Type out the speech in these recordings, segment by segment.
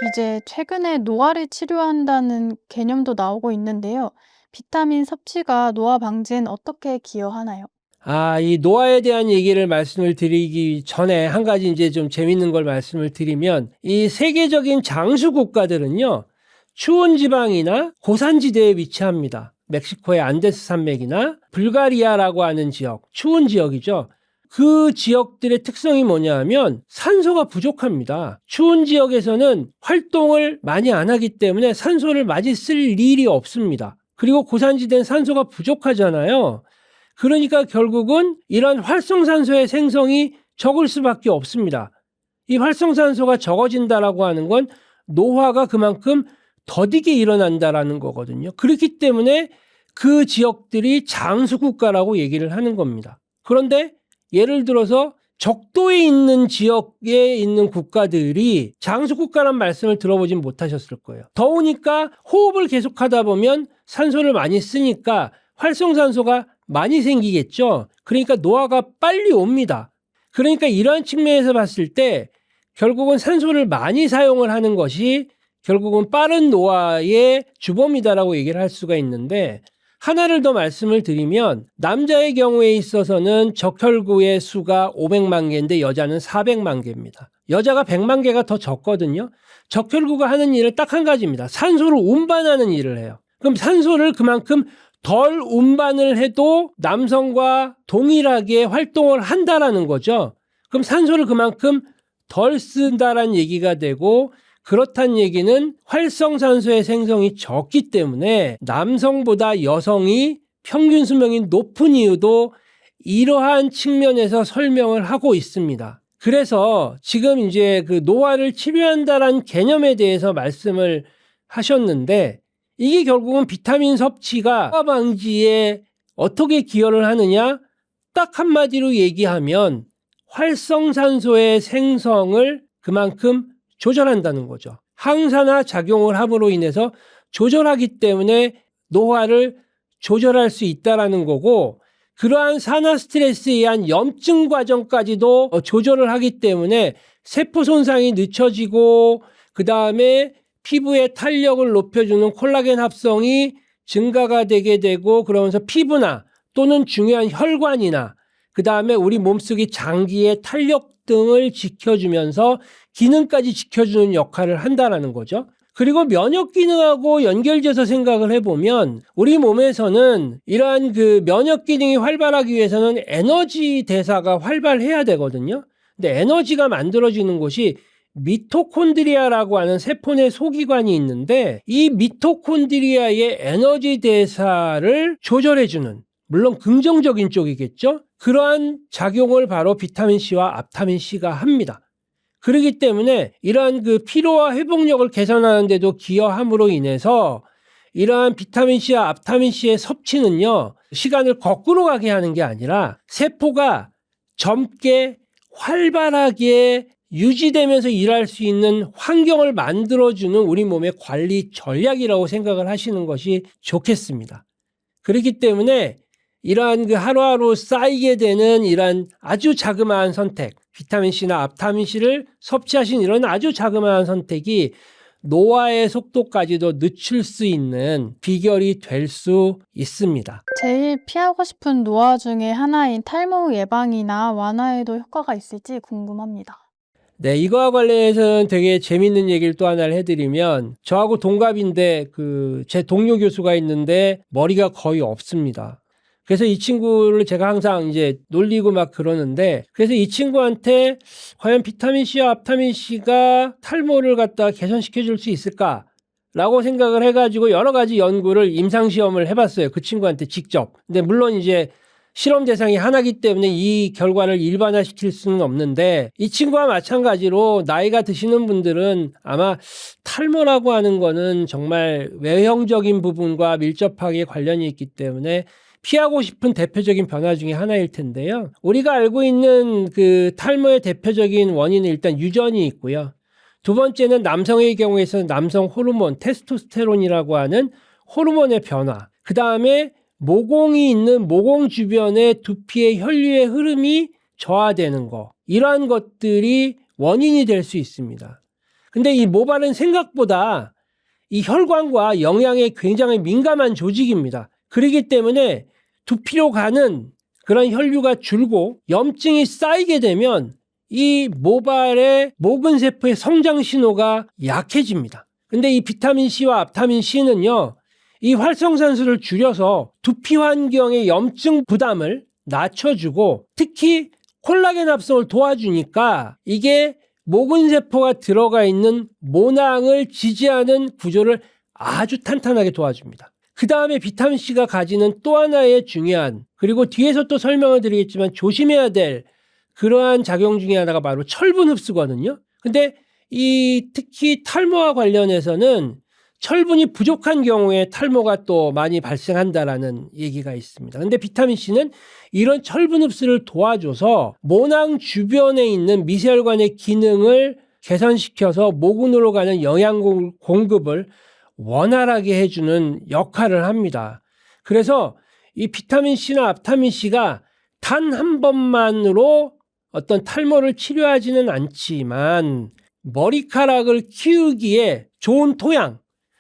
이제 최근에 노화를 치료한다는 개념도 나오고 있는데요. 비타민 섭취가 노화 방지엔 어떻게 기여하나요? 이 노화에 대한 얘기를 말씀을 드리기 전에 한 가지 이제 좀 재밌는 걸 말씀을 드리면, 이 세계적인 장수 국가들은요, 추운 지방이나 고산지대에 위치합니다. 멕시코의 안데스 산맥이나 불가리아라고 하는 지역, 추운 지역이죠. 그 지역들의 특성이 뭐냐 하면 산소가 부족합니다. 추운 지역에서는 활동을 많이 안 하기 때문에 산소를 많이 쓸 일이 없습니다. 그리고 고산지대는 산소가 부족하잖아요. 그러니까 결국은 이런 활성산소의 생성이 적을 수밖에 없습니다. 이 활성산소가 적어진다라고 하는 건 노화가 그만큼 더디게 일어난다라는 거거든요. 그렇기 때문에 그 지역들이 장수국가라고 얘기를 하는 겁니다. 그런데 예를 들어서 적도에 있는 지역에 있는 국가들이 장수국가란 말씀을 들어보진 못하셨을 거예요. 더우니까 호흡을 계속하다 보면 산소를 많이 쓰니까 활성산소가 많이 생기겠죠. 그러니까 노화가 빨리 옵니다. 그러니까 이러한 측면에서 봤을 때 결국은 산소를 많이 사용을 하는 것이 결국은 빠른 노화의 주범이다라고 얘기를 할 수가 있는데, 하나를 더 말씀을 드리면 남자의 경우에 있어서는 적혈구의 수가 500만 개인데 여자는 400만 개입니다. 여자가 100만 개가 더 적거든요. 적혈구가 하는 일은 딱 한 가지입니다. 산소를 운반하는 일을 해요. 그럼 산소를 그만큼 덜 운반을 해도 남성과 동일하게 활동을 한다라는 거죠. 그럼 산소를 그만큼 덜 쓴다라는 얘기가 되고, 그렇다는 얘기는 활성산소의 생성이 적기 때문에 남성보다 여성이 평균 수명이 높은 이유도 이러한 측면에서 설명을 하고 있습니다. 그래서 지금 이제 그 노화를 치료한다라는 개념에 대해서 말씀을 하셨는데, 이게 결국은 비타민 섭취가 노화 방지에 어떻게 기여를 하느냐? 딱 한마디로 얘기하면 활성산소의 생성을 그만큼 조절한다는 거죠. 항산화 작용을 함으로 인해서 조절하기 때문에 노화를 조절할 수 있다는 거고, 그러한 산화 스트레스에 의한 염증 과정까지도 조절을 하기 때문에 세포 손상이 늦춰지고, 그 다음에 피부의 탄력을 높여주는 콜라겐 합성이 증가가 되게 되고, 그러면서 피부나 또는 중요한 혈관이나 그 다음에 우리 몸속의 장기의 탄력 등을 지켜주면서 기능까지 지켜주는 역할을 한다는 거죠. 그리고 면역 기능하고 연결돼서 생각을 해보면 우리 몸에서는 이러한 그 면역 기능이 활발하기 위해서는 에너지 대사가 활발해야 되거든요. 근데 에너지가 만들어지는 곳이 미토콘드리아라고 하는 세포 내 소기관이 있는데, 이 미토콘드리아의 에너지 대사를 조절해주는, 물론 긍정적인 쪽이겠죠. 그러한 작용을 바로 비타민C와 앞타민C가 합니다. 그렇기 때문에 이러한 그 피로와 회복력을 개선하는 데도 기여함으로 인해서 이러한 비타민C와 앞타민C의 섭취는요, 시간을 거꾸로 가게 하는 게 아니라 세포가 젊게 활발하게 유지되면서 일할 수 있는 환경을 만들어주는 우리 몸의 관리 전략이라고 생각을 하시는 것이 좋겠습니다. 그렇기 때문에 이러한 그 하루하루 쌓이게 되는 이러한 아주 자그마한 선택, 비타민C나 앞타민C를 섭취하신 이런 아주 자그마한 선택이 노화의 속도까지도 늦출 수 있는 비결이 될 수 있습니다. 제일 피하고 싶은 노화 중에 하나인 탈모 예방이나 완화에도 효과가 있을지 궁금합니다. 네, 이거와 관련해서는 되게 재밌는 얘기를 또 하나를 해드리면, 저하고 동갑인데 제 동료 교수가 있는데 머리가 거의 없습니다. 그래서 이 친구를 제가 항상 이제 놀리고 막 그러는데, 그래서 이 친구한테 과연 비타민C와 앞타민C가 탈모를 갖다 개선시켜 줄 수 있을까? 라고 생각을 해가지고 여러 가지 연구를 임상시험을 해봤어요. 그 친구한테 직접. 근데 물론 이제 실험 대상이 하나이기 때문에 이 결과를 일반화시킬 수는 없는데, 이 친구와 마찬가지로 나이가 드시는 분들은 아마 탈모라고 하는 거는 정말 외형적인 부분과 밀접하게 관련이 있기 때문에 피하고 싶은 대표적인 변화 중에 하나일 텐데요. 우리가 알고 있는 그 탈모의 대표적인 원인은 일단 유전이 있고요. 두 번째는 남성의 경우에서는 남성 호르몬, 테스토스테론이라고 하는 호르몬의 변화. 그 다음에 모공이 있는 모공 주변의 두피의 혈류의 흐름이 저하되는 거. 이러한 것들이 원인이 될 수 있습니다. 근데 이 모발은 생각보다 이 혈관과 영양에 굉장히 민감한 조직입니다. 그렇기 때문에 두피로 가는 그런 혈류가 줄고 염증이 쌓이게 되면 이 모발의 모근세포의 성장 신호가 약해집니다. 근데 이 비타민 C와 앞타민 C는요, 이 활성산소를 줄여서 두피 환경의 염증 부담을 낮춰주고 특히 콜라겐 합성을 도와주니까 이게 모근세포가 들어가 있는 모낭을 지지하는 구조를 아주 탄탄하게 도와줍니다. 그 다음에 비타민C가 가지는 또 하나의 중요한, 그리고 뒤에서 또 설명을 드리겠지만 조심해야 될 그러한 작용 중에 하나가 바로 철분 흡수거든요. 근데 이 특히 탈모와 관련해서는 철분이 부족한 경우에 탈모가 또 많이 발생한다라는 얘기가 있습니다. 근데 비타민C는 이런 철분 흡수를 도와줘서 모낭 주변에 있는 미세혈관의 기능을 개선시켜서 모근으로 가는 영양 공급을 원활하게 해주는 역할을 합니다. 그래서 이 비타민C나 앞타민C가 단 한 번만으로 어떤 탈모를 치료하지는 않지만 머리카락을 키우기에 좋은 토양,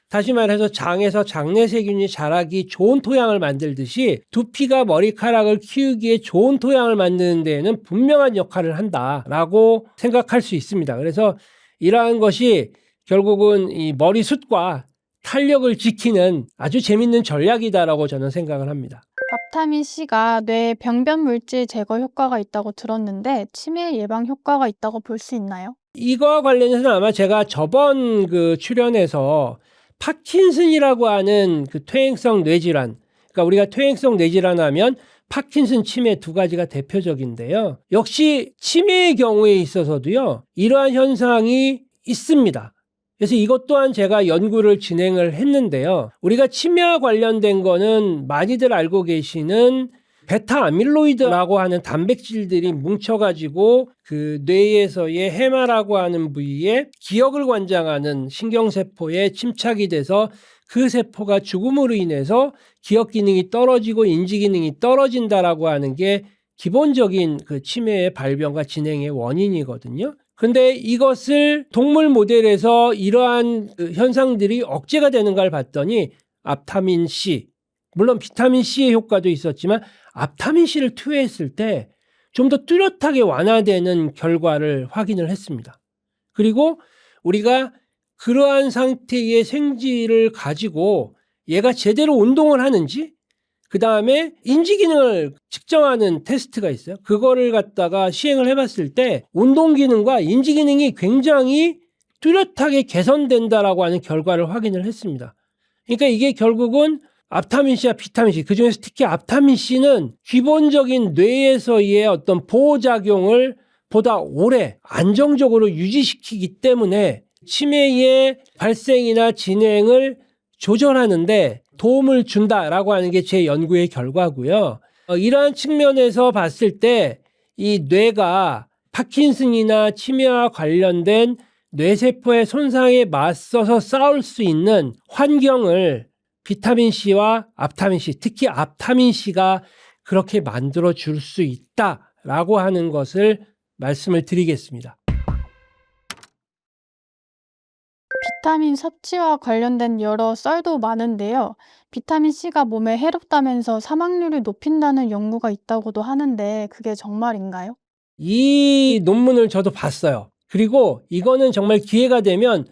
다시 말해서 장에서 장내 세균이 자라기 좋은 토양을 만들듯이 두피가 머리카락을 키우기에 좋은 토양을 만드는 데에는 분명한 역할을 한다라고 생각할 수 있습니다. 그래서 이러한 것이 결국은 이 머리숱과 탄력을 지키는 아주 재밌는 전략이다라고 저는 생각을 합니다. 앞타민 C가 뇌 병변 물질 제거 효과가 있다고 들었는데 치매 예방 효과가 있다고 볼 수 있나요? 이거와 관련해서는 아마 제가 저번 그 출연에서 파킨슨이라고 하는 그 퇴행성 뇌질환, 그러니까 우리가 퇴행성 뇌질환 하면 파킨슨, 치매 두 가지가 대표적인데요. 역시 치매의 경우에 있어서도요, 이러한 현상이 있습니다. 그래서 이것 또한 제가 연구를 진행을 했는데요. 우리가 치매와 관련된 거는 많이들 알고 계시는 베타 아밀로이드라고 하는 단백질들이 뭉쳐가지고 그 뇌에서의 해마라고 하는 부위에 기억을 관장하는 신경세포에 침착이 돼서 그 세포가 죽음으로 인해서 기억 기능이 떨어지고 인지 기능이 떨어진다라고 하는 게 기본적인 그 치매의 발병과 진행의 원인이거든요. 근데 이것을 동물 모델에서 이러한 그 현상들이 억제가 되는가를 봤더니 앞타민 C, 물론 비타민 C의 효과도 있었지만 앞타민 C를 투여했을 때 좀 더 뚜렷하게 완화되는 결과를 확인을 했습니다. 그리고 우리가 그러한 상태의 생쥐를 가지고 얘가 제대로 운동을 하는지, 그 다음에 인지 기능을 측정하는 테스트가 있어요. 그거를 갖다가 시행을 해봤을 때 운동 기능과 인지 기능이 굉장히 뚜렷하게 개선된다라고 하는 결과를 확인을 했습니다. 그러니까 이게 결국은 앞타민C와 비타민C, 그중에서 특히 앞타민C는 기본적인 뇌에서의 어떤 보호작용을 보다 오래 안정적으로 유지시키기 때문에 치매의 발생이나 진행을 조절하는데 도움을 준다라고 하는 게 제 연구의 결과고요. 이러한 측면에서 봤을 때 이 뇌가 파킨슨이나 치매와 관련된 뇌세포의 손상에 맞서서 싸울 수 있는 환경을 비타민C와 앞타민C, 특히 앞타민C가 그렇게 만들어 줄 수 있다라고 하는 것을 말씀을 드리겠습니다. 비타민 섭취와 관련된 여러 썰도 많은데요. 비타민 C가 몸에 해롭다면서 사망률을 높인다는 연구가 있다고도 하는데 그게 정말인가요? 이 논문을 저도 봤어요. 그리고 이거는 정말 기회가 되면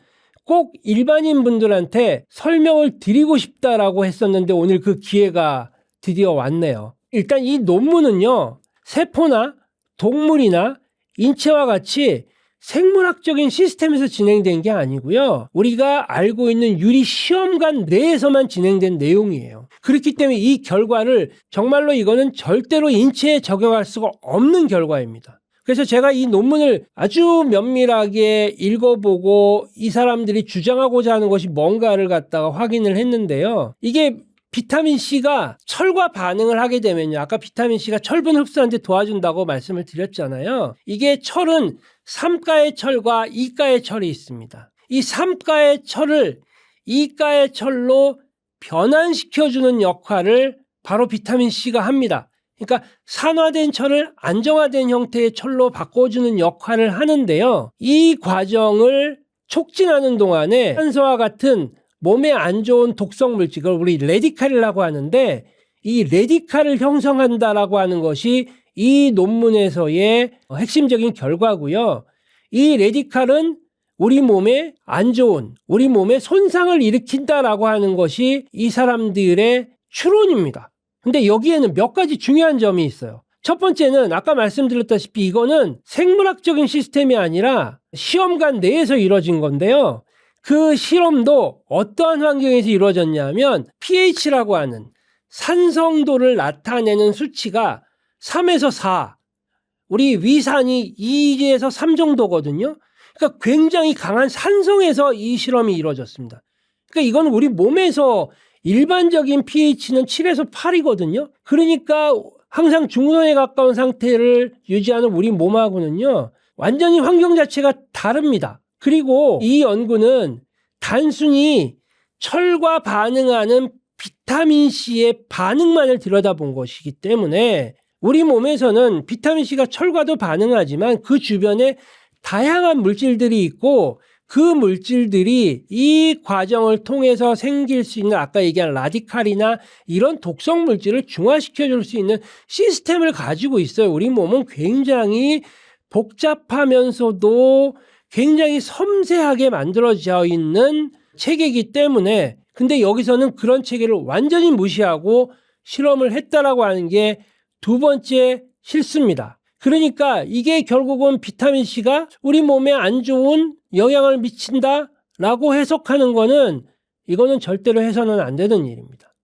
꼭 일반인 분들한테 설명을 드리고 싶다라고 했었는데 오늘 그 기회가 드디어 왔네요. 일단 이 논문은요, 세포나 동물이나 인체와 같이 생물학적인 시스템에서 진행된 게 아니고요. 우리가 알고 있는 유리 시험관 내에서만 진행된 내용이에요. 그렇기 때문에 이 결과를 정말로 이거는 절대로 인체에 적용할 수가 없는 결과입니다. 그래서 제가 이 논문을 아주 면밀하게 읽어보고 이 사람들이 주장하고자 하는 것이 뭔가를 갖다가 확인을 했는데요. 이게 비타민C가 철과 반응을 하게 되면요. 아까 비타민C가 철분 흡수하는 데 도와준다고 말씀을 드렸잖아요. 이게 철은 삼가의 철과 이가의 철이 있습니다. 이 삼가의 철을 이가의 철로 변환시켜주는 역할을 바로 비타민C가 합니다. 그러니까 산화된 철을 안정화된 형태의 철로 바꿔주는 역할을 하는데요. 이 과정을 촉진하는 동안에 탄소와 같은 몸에 안 좋은 독성 물질, 그걸 우리 레디칼이라고 하는데 이 레디칼을 형성한다라고 하는 것이 이 논문에서의 핵심적인 결과고요. 이 레디칼은 우리 몸에 안 좋은, 우리 몸에 손상을 일으킨다라고 하는 것이 이 사람들의 추론입니다. 근데 여기에는 몇 가지 중요한 점이 있어요. 첫 번째는 아까 말씀드렸다시피 이거는 생물학적인 시스템이 아니라 시험관 내에서 이루어진 건데요. 그 실험도 어떠한 환경에서 이루어졌냐면 pH라고 하는 산성도를 나타내는 수치가 3에서 4, 우리 위산이 2에서 3 정도거든요. 그러니까 굉장히 강한 산성에서 이 실험이 이루어졌습니다. 그러니까 이건 우리 몸에서 일반적인 pH는 7에서 8이거든요. 그러니까 항상 중선에 가까운 상태를 유지하는 우리 몸하고는요, 완전히 환경 자체가 다릅니다. 그리고 이 연구는 단순히 철과 반응하는 비타민C의 반응만을 들여다본 것이기 때문에 우리 몸에서는 비타민C가 철과도 반응하지만 그 주변에 다양한 물질들이 있고 그 물질들이 이 과정을 통해서 생길 수 있는 아까 얘기한 라디칼이나 이런 독성 물질을 중화시켜 줄 수 있는 시스템을 가지고 있어요. 우리 몸은 굉장히 복잡하면서도 굉장히 섬세하게 만들어져 있는 체계이기 때문에, 근데 여기서는 그런 체계를 완전히 무시하고 실험을 했다라고 하는 게 두 번째 실수입니다. 그러니까 이게 결국은 비타민C가 우리 몸에 안 좋은 영향을 미친다라고 해석하는 거는 이거는 절대로 해서는 안 되는 일입니다.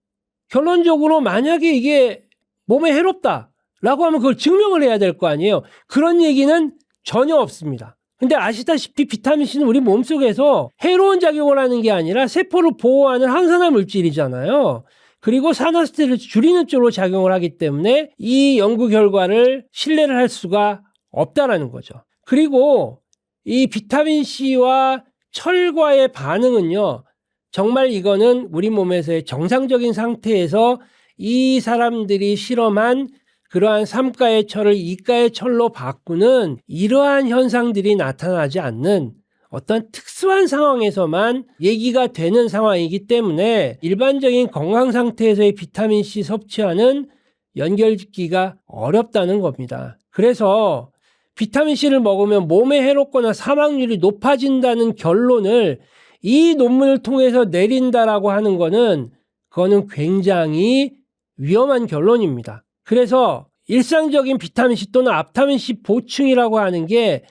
결론적으로 만약에 이게 몸에 해롭다라고 하면 그걸 증명을 해야 될 거 아니에요. 그런 얘기는 전혀 없습니다. 근데 아시다시피 비타민C는 우리 몸속에서 해로운 작용을 하는 게 아니라 세포를 보호하는 항산화 물질이잖아요. 그리고 산화스트레스를 줄이는 쪽으로 작용을 하기 때문에 이 연구 결과를 신뢰를 할 수가 없다라는 거죠. 그리고 이 비타민C와 철과의 반응은요, 정말 이거는 우리 몸에서의 정상적인 상태에서 이 사람들이 실험한 그러한 3가의 철을 2가의 철로 바꾸는 이러한 현상들이 나타나지 않는 어떤 특수한 상황에서만 얘기가 되는 상황이기 때문에 일반적인 건강 상태에서의 비타민C 섭취와는 연결짓기가 어렵다는 겁니다. 그래서 비타민C를 먹으면 몸에 해롭거나 사망률이 높아진다는 결론을 이 논문을 통해서 내린다라고 하는 거는 그거는 굉장히 위험한 결론입니다. 그래서 일상적인 비타민C 또는 앞타민C 보충이라고 하는 게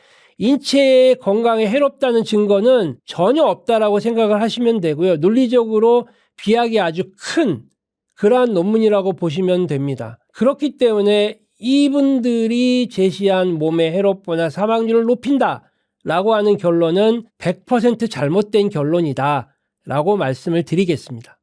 인체의 건강에 해롭다는 증거는 전혀 없다라고 생각을 하시면 되고요. 논리적으로 비약이 아주 큰 그러한 논문이라고 보시면 됩니다. 그렇기 때문에 이분들이 제시한 몸에 해롭거나 사망률을 높인다라고 하는 결론은 100% 잘못된 결론이다라고 말씀을 드리겠습니다.